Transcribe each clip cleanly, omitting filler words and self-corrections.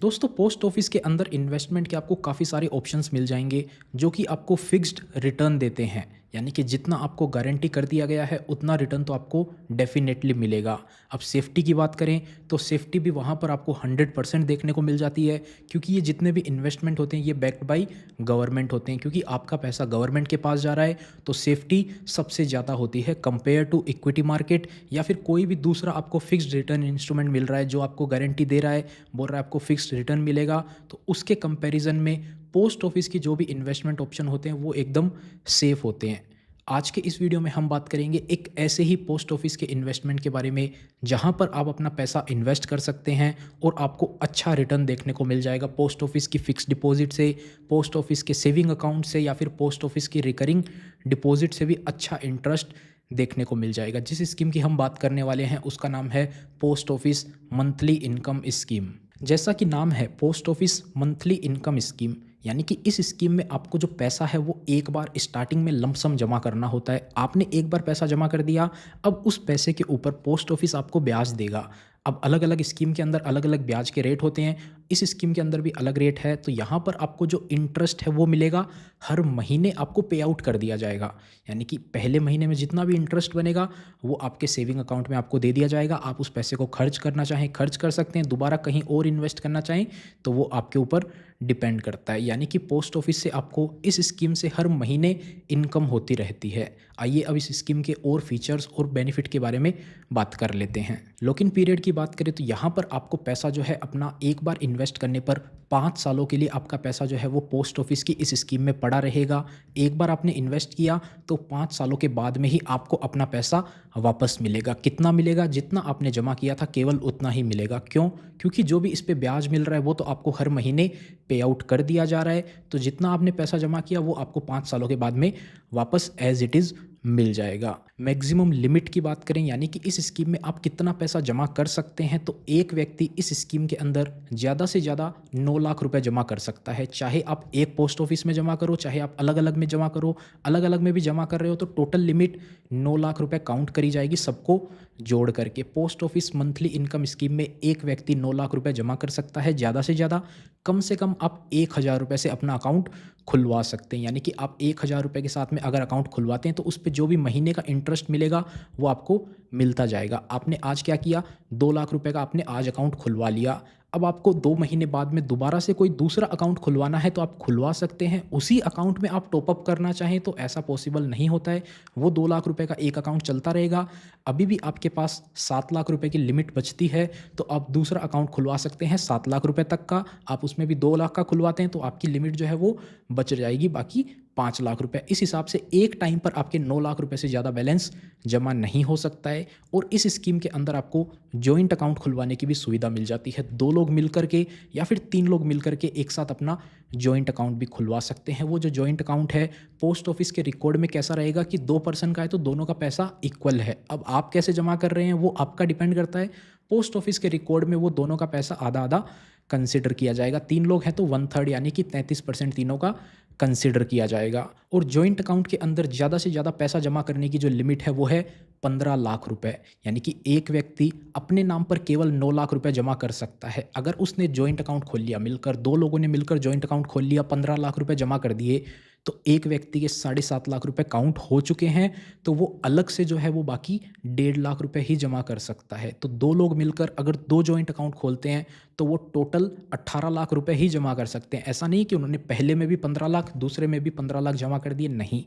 दोस्तों post office के अंदर इन्वेस्टमेंट के आपको काफ़ी सारे ऑप्शंस मिल जाएंगे जो कि आपको फिक्स्ड रिटर्न देते हैं। यानी कि जितना आपको गारंटी कर दिया गया है उतना रिटर्न तो आपको डेफिनेटली मिलेगा। अब सेफ्टी की बात करें तो सेफ्टी भी वहाँ पर आपको 100% देखने को मिल जाती है, क्योंकि ये जितने भी इन्वेस्टमेंट होते हैं ये बैक्ड बाई गवर्नमेंट होते हैं, क्योंकि आपका पैसा गवर्नमेंट के पास जा रहा है। तो सेफ्टी सबसे ज़्यादा होती है कंपेयर टू इक्विटी मार्केट या फिर कोई भी दूसरा आपको फिक्स्ड रिटर्न इंस्ट्रूमेंट मिल रहा है जो आपको गारंटी दे रहा है, बोल रहा है आपको फिक्स्ड रिटर्न मिलेगा। तो उसके कंपैरिजन में पोस्ट ऑफिस की जो भी इन्वेस्टमेंट ऑप्शन होते हैं वो एकदम सेफ होते हैं। आज के इस वीडियो में हम बात करेंगे एक ऐसे ही पोस्ट ऑफिस के इन्वेस्टमेंट के बारे में जहां पर आप अपना पैसा इन्वेस्ट कर सकते हैं और आपको अच्छा रिटर्न देखने को मिल जाएगा पोस्ट ऑफिस की फिक्स डिपॉजिट से, पोस्ट ऑफिस के सेविंग अकाउंट से या फिर पोस्ट ऑफिस की रिकरिंग डिपॉजिट से भी अच्छा इंटरेस्ट देखने को मिल जाएगा। जिस स्कीम की हम बात करने वाले हैं उसका नाम है post office monthly income scheme. जैसा कि नाम है post office monthly income scheme, यानी कि इस स्कीम में आपको जो पैसा है वो एक बार स्टार्टिंग में लमसम जमा करना होता है। आपने एक बार पैसा जमा कर दिया, अब उस पैसे के ऊपर पोस्ट ऑफिस आपको ब्याज देगा। अब अलग अलग स्कीम के अंदर अलग अलग ब्याज के रेट होते हैं, इस स्कीम के अंदर भी अलग रेट है। तो यहाँ पर आपको जो इंटरेस्ट है वो मिलेगा, हर महीने आपको पे आउट कर दिया जाएगा। यानी कि पहले महीने में जितना भी इंटरेस्ट बनेगा वो आपके सेविंग अकाउंट में आपको दे दिया जाएगा। आप उस पैसे को खर्च करना चाहें खर्च कर सकते हैं, दोबारा कहीं और इन्वेस्ट करना चाहें तो वो आपके ऊपर डिपेंड करता है। यानी कि पोस्ट ऑफिस से आपको इस स्कीम से हर महीने इनकम होती रहती है। आइए अब इस स्कीम के और फीचर्स और बेनिफिट के बारे में बात कर लेते हैं। लॉक इन पीरियड की बात करें तो यहाँ पर आपको पैसा जो है अपना एक बार इन्वेस्ट करने पर 5 सालों के लिए आपका पैसा जो है वो पोस्ट ऑफिस की इस स्कीम में पड़ा रहेगा। एक बार आपने इन्वेस्ट किया तो 5 सालों के बाद में ही आपको अपना पैसा वापस मिलेगा। कितना मिलेगा? जितना आपने जमा किया था केवल उतना ही मिलेगा। क्यों? क्योंकि जो भी इस पे ब्याज मिल रहा है वो तो आपको हर महीने पे आउट कर दिया जा रहा है। तो जितना आपने पैसा जमा किया वो आपको 5 सालों के बाद में वापस एज इट इज़ मिल जाएगा। मैक्सिमम लिमिट की बात करें, यानी कि इस स्कीम में आप कितना पैसा जमा कर सकते हैं, तो एक व्यक्ति इस स्कीम के अंदर ज़्यादा से ज़्यादा 9 लाख रुपए जमा कर सकता है। चाहे आप एक पोस्ट ऑफिस में जमा करो, चाहे आप अलग अलग में जमा करो, अलग अलग में भी जमा कर रहे हो तो टोटल लिमिट 9 लाख रुपए काउंट करी जाएगी सबको जोड़ करके। Post office monthly income scheme में एक व्यक्ति 9 लाख रुपए जमा कर सकता है। ज़्यादा से ज़्यादा कम से कम आप 1,000 रुपये से अपना अकाउंट खुलवा सकते हैं। यानी कि आप 1,000 रुपये के साथ में अगर अकाउंट खुलवाते हैं तो उस पर जो भी महीने का इंटरेस्ट मिलेगा वो आपको मिलता जाएगा। आपने आज क्या किया, 2 लाख रुपए का आपने आज अकाउंट खुलवा लिया। अब आपको 2 महीने बाद में दोबारा से कोई दूसरा अकाउंट खुलवाना है तो आप खुलवा सकते हैं। उसी अकाउंट में आप टॉपअप करना चाहें तो ऐसा पॉसिबल नहीं होता है। वो 2 लाख रुपए का एक अकाउंट चलता रहेगा। अभी भी आपके पास 7 लाख रुपए की लिमिट बचती है तो आप दूसरा अकाउंट खुलवा सकते हैं 7 लाख रुपए तक का। आप उसमें भी 2 लाख का खुलवाते हैं तो आपकी लिमिट जो है वो बच जाएगी बाकी 5 लाख रुपए। इस हिसाब से एक टाइम पर आपके 9 लाख रुपए से ज़्यादा बैलेंस जमा नहीं हो सकता है। और इस स्कीम के अंदर आपको जॉइंट अकाउंट खुलवाने की भी सुविधा मिल जाती है। 2 लोग मिलकर के या फिर 3 लोग मिलकर के एक साथ अपना जॉइंट अकाउंट भी खुलवा सकते हैं। वो जो जॉइंट अकाउंट है पोस्ट ऑफिस के रिकॉर्ड में कैसा रहेगा कि 2 पर्सन का है तो दोनों का पैसा इक्वल है। अब आप कैसे जमा कर रहे हैं वो आपका डिपेंड करता है। पोस्ट ऑफिस के रिकॉर्ड में वो दोनों का पैसा आधा आधा कंसिडर किया जाएगा। 3 लोग हैं तो 1/3 यानी कि 33% तीनों का कंसिडर किया जाएगा। और जॉइंट अकाउंट के अंदर ज़्यादा से ज़्यादा पैसा जमा करने की जो लिमिट है वो है 15 लाख रुपए। यानी कि एक व्यक्ति अपने नाम पर केवल 9 लाख रुपए जमा कर सकता है। अगर उसने जॉइंट अकाउंट खोल लिया, मिलकर 2 लोगों ने मिलकर जॉइंट अकाउंट खोल लिया, 15 लाख रुपए जमा कर दिए तो एक व्यक्ति के 7.5 लाख रुपए काउंट हो चुके हैं। तो वो अलग से जो है वो बाकी 1.5 लाख रुपए ही जमा कर सकता है। तो 2 लोग मिलकर अगर 2 जॉइंट अकाउंट खोलते हैं तो वो टोटल 18 लाख रुपए ही जमा कर सकते हैं। ऐसा नहीं कि उन्होंने पहले में भी 15 लाख दूसरे में भी 15 लाख जमा कर दिए, नहीं।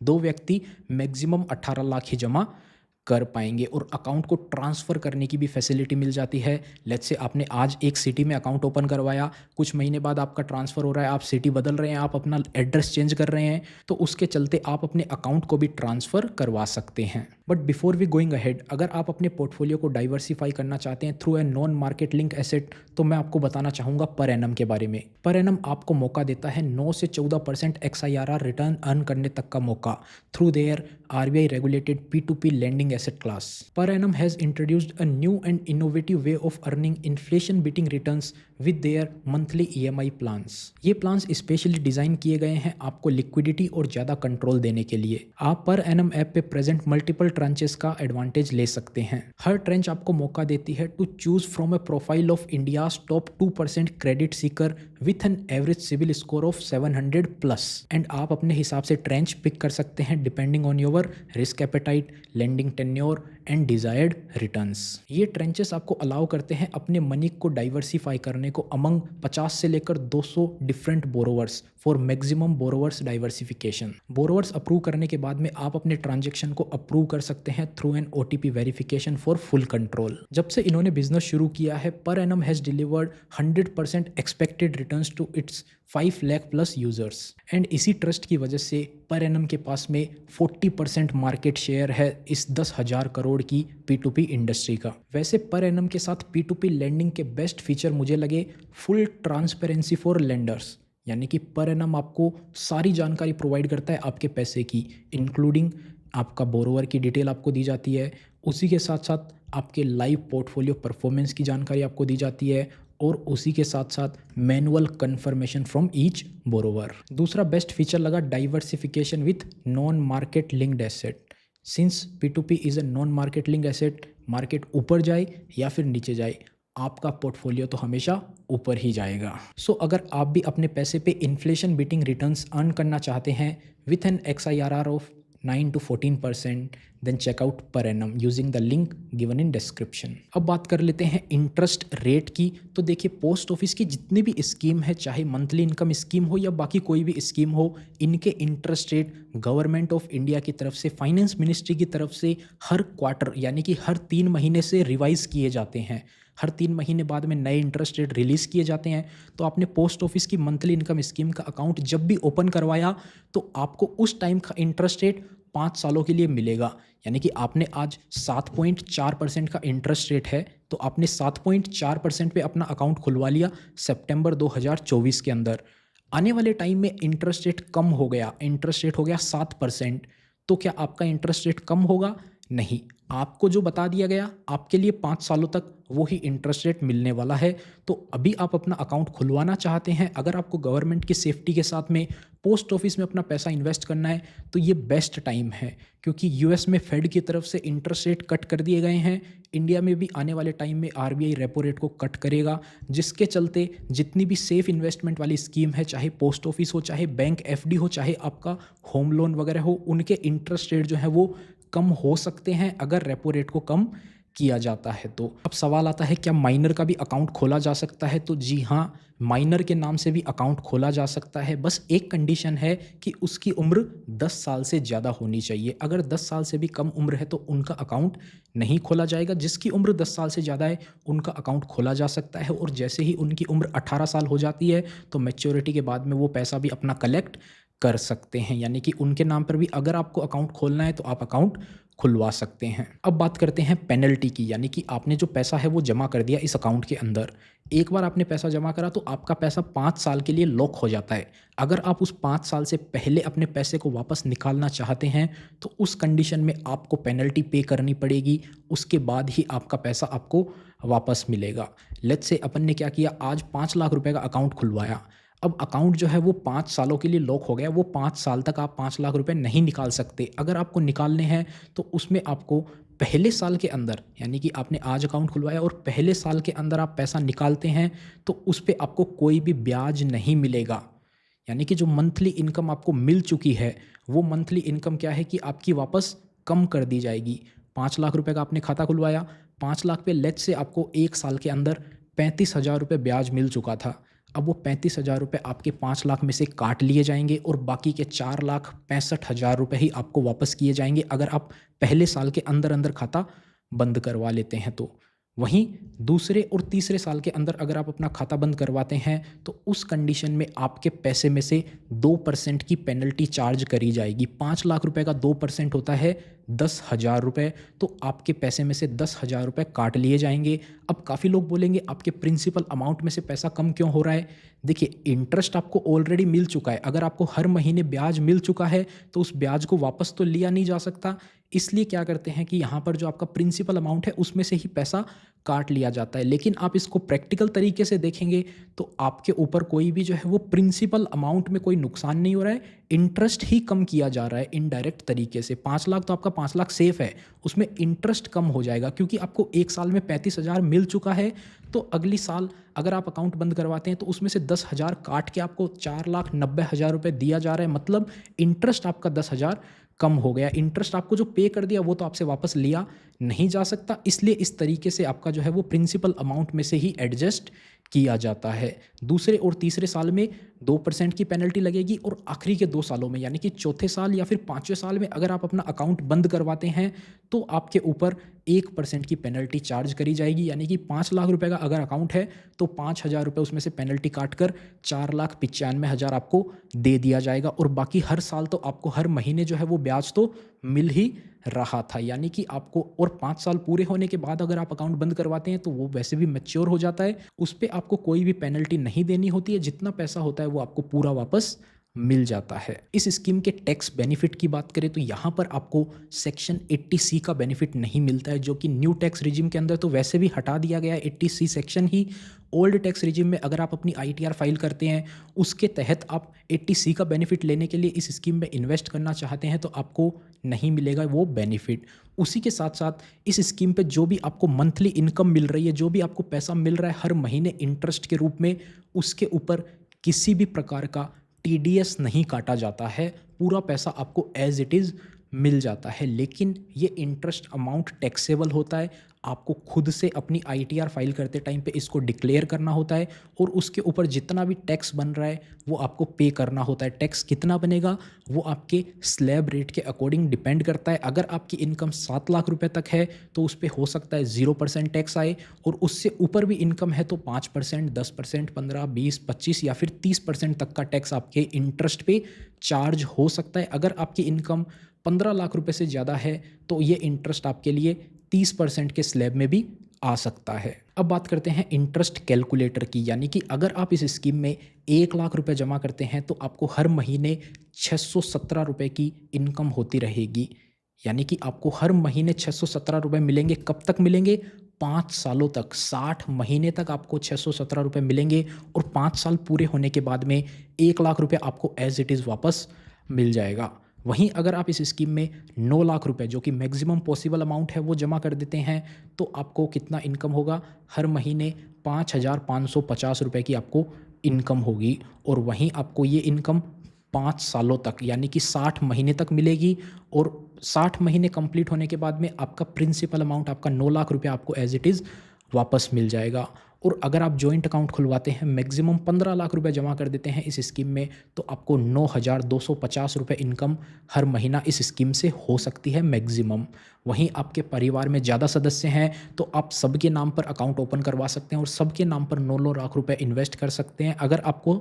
2 व्यक्ति मैक्सिमम 18 लाख ही जमा कर पाएंगे। और अकाउंट को ट्रांसफ़र करने की भी फैसिलिटी मिल जाती है। लेट्स से आपने आज एक सिटी में अकाउंट ओपन करवाया, कुछ महीने बाद आपका ट्रांसफ़र हो रहा है, आप सिटी बदल रहे हैं, आप अपना एड्रेस चेंज कर रहे हैं, तो उसके चलते आप अपने अकाउंट को भी ट्रांसफ़र करवा सकते हैं। But before we going ahead, अगर आप अपने पोर्टफोलियो को डाइवर्सिफाई करना चाहते हैं through a non market link asset, तो मैं आपको बताना चाहूँगा पर एनम के बारे में। पर एनम आपको मौका देता है 9 से 14% XIRR रिटर्न अर्न करने तक का मौका through their RBI regulated P2P lending asset class. Per annum has introduced a new and innovative way of earning inflation beating returns with their monthly EMI plans. ये प्लान्स स्पेशली डिज़ाइन किए गए हैं आपको liquidity और ज़्यादा control देने के लिए। आप पर एनम ऐप पे प्रेजेंट मल्टीपल ट्रांचेस का एडवांटेज ले सकते हैं। हर ट्रेंच आपको मौका देती है to choose from a profile of India's top 2% credit seeker with an average CIBIL score of 700 plus. And आप अपने हिसाब से ट्रेंच पिक कर सकते हैं depending on your risk appetite, lending tenure and desired returns. ये ट्रेंचेस आपको अलाउ करते हैं अपने मनी को डाइवर्सिफाई करने को अमंग 50 से लेकर 200 different borrowers for maximum borrowers diversification. Borrowers approve करने के बाद में आप अपने ट्रांजेक्शन को अप्रूव कर सकते हैं through an OTP verification for full control. जब से इन्होंने बिजनेस शुरू किया है, per annum has delivered 100% expected returns to its 5 lakh plus users. And इसी ट्रस्ट की वजह से पर एनम के पास में 40% मार्केट शेयर है इस 10,000 करोड़ की P2P इंडस्ट्री का। वैसे पर एनम के साथ P2P लैंडिंग के बेस्ट फीचर मुझे लगे फुल ट्रांसपेरेंसी फॉर लेंडर्स, यानी कि पर एनम आपको सारी जानकारी प्रोवाइड करता है आपके पैसे की, इंक्लूडिंग आपका बोरोवर की डिटेल आपको दी जाती है। उसी के साथ साथ आपके लाइव पोर्टफोलियो परफॉर्मेंस की जानकारी आपको दी जाती है और उसी के साथ साथ manual conformation from each borrower. दूसरा बेस्ट फीचर लगा diversification with non market linked asset. Since P2P is a non market linked asset, market ऊपर जाए या फिर नीचे जाए, आपका पोर्टफोलियो तो हमेशा ऊपर ही जाएगा। सो अगर आप भी अपने पैसे पे इन्फ्लेशन बीटिंग रिटर्न्स अर्न करना चाहते हैं with an XIRR of 9 to 14%, then checkout per annum using the link given in description. अब बात कर लेते हैं इंटरेस्ट रेट की। तो देखिए, पोस्ट ऑफिस की जितनी भी स्कीम है, चाहे मंथली इनकम स्कीम हो या बाकी कोई भी स्कीम हो, इनके interest rate government of India की तरफ से, फाइनेंस मिनिस्ट्री की तरफ से हर क्वार्टर यानी कि हर 3 महीने से रिवाइज किए जाते हैं। हर 3 महीने बाद में नए इंटरेस्ट रेट रिलीज़ किए जाते हैं। तो आपने पोस्ट ऑफिस की मंथली इनकम स्कीम का अकाउंट जब भी ओपन करवाया तो आपको उस टाइम का इंटरेस्ट रेट 5 सालों के लिए मिलेगा। यानी कि आपने आज 7.4% का इंटरेस्ट रेट है, तो आपने 7.4% पे अपना अकाउंट खुलवा लिया सितंबर 2024 के अंदर। आने वाले टाइम में इंटरेस्ट रेट कम हो गया, इंटरेस्ट रेट हो गया 7%, तो क्या आपका इंटरेस्ट रेट कम होगा? नहीं, आपको जो बता दिया गया आपके लिए 5 सालों तक वो ही इंटरेस्ट रेट मिलने वाला है। तो अभी आप अपना अकाउंट खुलवाना चाहते हैं, अगर आपको गवर्नमेंट की सेफ्टी के साथ में पोस्ट ऑफिस में अपना पैसा इन्वेस्ट करना है, तो ये बेस्ट टाइम है, क्योंकि US में फेड की तरफ से इंटरेस्ट रेट कट कर दिए गए हैं। इंडिया में भी आने वाले टाइम में RBI रेपो रेट को कट करेगा, जिसके चलते जितनी भी सेफ इन्वेस्टमेंट वाली स्कीम है, चाहे पोस्ट ऑफिस हो, चाहे बैंक FD हो, चाहे आपका होम लोन वगैरह हो, उनके इंटरेस्ट रेट जो है वो कम हो सकते हैं अगर रेपो रेट को कम किया जाता है। तो अब सवाल आता है, क्या माइनर का भी अकाउंट खोला जा सकता है? तो जी हाँ, माइनर के नाम से भी अकाउंट खोला जा सकता है। बस एक कंडीशन है कि उसकी उम्र 10 साल से ज़्यादा होनी चाहिए। अगर 10 साल से भी कम उम्र है तो उनका अकाउंट नहीं खोला जाएगा। जिसकी उम्र 10 साल से ज़्यादा है उनका अकाउंट खोला जा सकता है, और जैसे ही उनकी उम्र 18 साल हो जाती है तो मैच्योरिटी के बाद में वो पैसा भी अपना कलेक्ट कर सकते हैं। यानी कि उनके नाम पर भी अगर आपको अकाउंट खोलना है तो आप अकाउंट खुलवा सकते हैं। अब बात करते हैं पेनल्टी की, यानी कि आपने जो पैसा है वो जमा कर दिया इस अकाउंट के अंदर। एक बार आपने पैसा जमा करा तो आपका पैसा 5 साल के लिए लॉक हो जाता है। अगर आप उस 5 साल से पहले अपने पैसे को वापस निकालना चाहते हैं तो उस कंडीशन में आपको पेनल्टी पे करनी पड़ेगी, उसके बाद ही आपका पैसा आपको वापस मिलेगा। लेट्स से अपन ने क्या किया, आज 5 लाख रुपए का अकाउंट खुलवाया। अब अकाउंट जो है वो 5 सालों के लिए लॉक हो गया, वो 5 साल तक आप 5 लाख रुपए नहीं निकाल सकते। अगर आपको निकालने हैं तो उसमें आपको पहले साल के अंदर, यानी कि आपने आज अकाउंट खुलवाया और पहले साल के अंदर आप पैसा निकालते हैं तो उस पर आपको कोई भी ब्याज नहीं मिलेगा। यानी कि जो मंथली इनकम आपको मिल चुकी है वो मंथली इनकम क्या है कि आपकी वापस कम कर दी जाएगी। 5 लाख रुपए का आपने खाता खुलवाया, 5 लाख पे लेट्स से आपको 1 साल के अंदर 35,000 रुपये ब्याज मिल चुका था। अब वो 35,000 रुपये आपके 5 लाख में से काट लिए जाएंगे और बाकी के 4,65,000 रुपये ही आपको वापस किए जाएंगे अगर आप पहले साल के अंदर अंदर खाता बंद करवा लेते हैं तो। वहीं दूसरे और तीसरे साल के अंदर अगर आप अपना खाता बंद करवाते हैं तो उस कंडीशन में आपके पैसे में से 2% की पेनल्टी चार्ज करी जाएगी। 5 लाख रुपए का 2% होता है 10,000 रुपये, तो आपके पैसे में से 10,000 रुपये काट लिए जाएंगे। अब काफ़ी लोग बोलेंगे आपके प्रिंसिपल अमाउंट में से पैसा कम क्यों हो रहा है? देखिए, इंटरेस्ट आपको ऑलरेडी मिल चुका है। अगर आपको हर महीने ब्याज मिल चुका है तो उस ब्याज को वापस तो लिया नहीं जा सकता, इसलिए क्या करते हैं कि यहाँ पर जो आपका प्रिंसिपल अमाउंट है उसमें से ही पैसा काट लिया जाता है। लेकिन आप इसको प्रैक्टिकल तरीके से देखेंगे तो आपके ऊपर कोई भी जो है वो प्रिंसिपल अमाउंट में कोई नुकसान नहीं हो रहा है, इंटरेस्ट ही कम किया जा रहा है इनडायरेक्ट तरीके से। 5 लाख तो आपका 5 लाख सेफ है, उसमें इंटरेस्ट कम हो जाएगा क्योंकि आपको एक साल में 35,000 मिल चुका है। तो अगली साल अगर आप अकाउंट बंद करवाते हैं तो उसमें से 10,000 काट के आपको 4,90,000 रुपये दिया जा रहा है। मतलब इंटरेस्ट आपका 10,000 कम हो गया। इंटरेस्ट आपको जो पे कर दिया वो तो आपसे वापस लिया नहीं जा सकता, इसलिए इस तरीके से आपका जो है वो प्रिंसिपल अमाउंट में से ही एडजस्ट किया जाता है। दूसरे और तीसरे साल में 2% की पेनल्टी लगेगी और आखिरी के 2 सालों में यानी कि चौथे साल या फिर 5वें साल में अगर आप अपना अकाउंट बंद करवाते हैं तो आपके ऊपर 1% की पेनल्टी चार्ज करी जाएगी। यानी कि 5 लाख रुपए का अगर अकाउंट है तो 5,000 रुपये उसमें से पेनल्टी काट कर 4,95,000 आपको दे दिया जाएगा और बाकी हर साल तो आपको हर महीने जो है वो ब्याज तो मिल ही रहा था। यानी कि आपको और 5 साल पूरे होने के बाद अगर आप अकाउंट बंद करवाते हैं तो वो वैसे भी मैच्योर हो जाता है, उस पर आपको कोई भी पेनल्टी नहीं देनी होती है। जितना पैसा होता है वो आपको पूरा वापस मिल जाता है। इस स्कीम के टैक्स बेनिफिट की बात करें तो यहाँ पर आपको सेक्शन 80C का बेनिफिट नहीं मिलता है, जो कि न्यू टैक्स रिजिम के अंदर तो वैसे भी हटा दिया गया है। 80C सेक्शन ही ओल्ड टैक्स रिजिम में अगर आप अपनी ITR फाइल करते हैं उसके तहत आप 80C का बेनिफिट लेने के लिए इस स्कीम में इन्वेस्ट करना चाहते हैं तो आपको नहीं मिलेगा वो बेनिफिट। उसी के साथ साथ इस स्कीम पे जो भी आपको मंथली इनकम मिल रही है, जो भी आपको पैसा मिल रहा है हर महीने इंटरेस्ट के रूप में, उसके ऊपर किसी भी प्रकार का TDS नहीं काटा जाता है। पूरा पैसा आपको एज इट इज़ मिल जाता है। लेकिन ये इंटरेस्ट अमाउंट टैक्सेबल होता है। आपको खुद से अपनी ITR फाइल करते टाइम पे इसको डिक्लेयर करना होता है और उसके ऊपर जितना भी टैक्स बन रहा है वो आपको पे करना होता है। टैक्स कितना बनेगा वो आपके स्लैब रेट के अकॉर्डिंग डिपेंड करता है। अगर आपकी इनकम 7 लाख रुपए तक है तो उस पर हो सकता है 0% टैक्स आए, और उससे ऊपर भी इनकम है तो 5%, 10%, 15, 20, 25 या फिर 30% तक का टैक्स आपके इंटरेस्ट पे चार्ज हो सकता है। अगर आपकी इनकम 15 लाख रुपए से ज़्यादा है तो ये इंटरेस्ट आपके लिए 30% के स्लैब में भी आ सकता है। अब बात करते हैं इंटरेस्ट कैलकुलेटर की, यानी कि अगर आप इस स्कीम में 1 लाख रुपए जमा करते हैं तो आपको हर महीने 617 रुपये की इनकम होती रहेगी। यानी कि आपको हर महीने 617 रुपये मिलेंगे। कब तक मिलेंगे? 5 सालों तक, 60 महीने तक आपको 617 रुपये मिलेंगे और 5 साल पूरे होने के बाद में 1 लाख रुपये आपको एज इट इज़ वापस मिल जाएगा। वहीं अगर आप इस स्कीम में 9 लाख रुपए जो कि मैक्सिमम पॉसिबल अमाउंट है वो जमा कर देते हैं तो आपको कितना इनकम होगा? हर महीने 5,550 रुपये की आपको इनकम होगी। और वहीं आपको ये इनकम 5 सालों तक यानी कि 60 महीने तक मिलेगी और 60 महीने कंप्लीट होने के बाद में आपका प्रिंसिपल अमाउंट आपका 9 लाख रुपये आपको एज इट इज़ वापस मिल जाएगा। और अगर आप जॉइंट अकाउंट खुलवाते हैं, मैक्सिमम 15 लाख रुपए जमा कर देते हैं इस स्कीम में, तो आपको 9,250 रुपये इनकम हर महीना इस स्कीम से हो सकती है मैक्सिमम। वहीं आपके परिवार में ज़्यादा सदस्य हैं तो आप सबके नाम पर अकाउंट ओपन करवा सकते हैं और सबके नाम पर 9 लाख रुपये इन्वेस्ट कर सकते हैं अगर आपको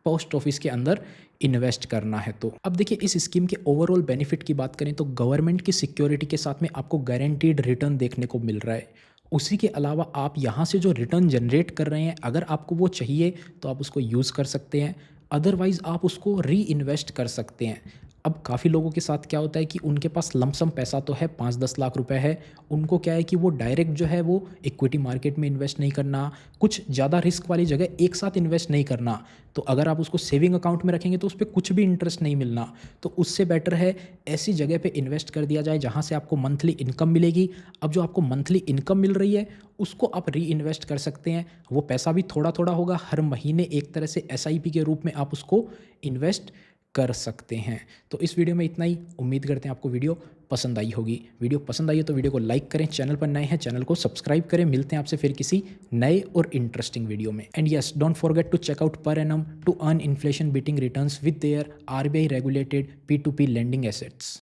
पोस्ट ऑफिस के अंदर इन्वेस्ट करना है तो। अब देखिए इस स्कीम के ओवरऑल बेनिफिट की बात करें तो गवर्नमेंट की सिक्योरिटी के साथ में आपको गारंटीड रिटर्न देखने को मिल रहा है। उसी के अलावा आप यहाँ से जो रिटर्न जनरेट कर रहे हैं अगर आपको वो चाहिए तो आप उसको यूज़ कर सकते हैं, अदरवाइज़ आप उसको री इन्वेस्ट कर सकते हैं। अब काफ़ी लोगों के साथ क्या होता है कि उनके पास लमसम पैसा तो है, 5-10 लाख रुपए है, उनको क्या है कि वो डायरेक्ट जो है वो इक्विटी मार्केट में इन्वेस्ट नहीं करना, कुछ ज़्यादा रिस्क वाली जगह एक साथ इन्वेस्ट नहीं करना। तो अगर आप उसको सेविंग अकाउंट में रखेंगे तो उस पर कुछ भी इंटरेस्ट नहीं मिलना। तो उससे बेटर है ऐसी जगह पे इन्वेस्ट कर दिया जाए जहाँ से आपको मंथली इनकम मिलेगी। अब जो आपको मंथली इनकम मिल रही है उसको आप री इन्वेस्ट कर सकते हैं। वो पैसा भी थोड़ा थोड़ा होगा, हर महीने एक तरह से SIP के रूप में आप उसको इन्वेस्ट कर सकते हैं। तो इस वीडियो में इतना ही। उम्मीद करते हैं आपको वीडियो पसंद आई होगी। वीडियो पसंद आई है तो वीडियो को लाइक करें, चैनल पर नए हैं चैनल को सब्सक्राइब करें। मिलते हैं आपसे फिर किसी नए और इंटरेस्टिंग वीडियो में। And yes, don't forget to check out per annum to earn inflation beating returns with their RBI regulated P2P lending assets.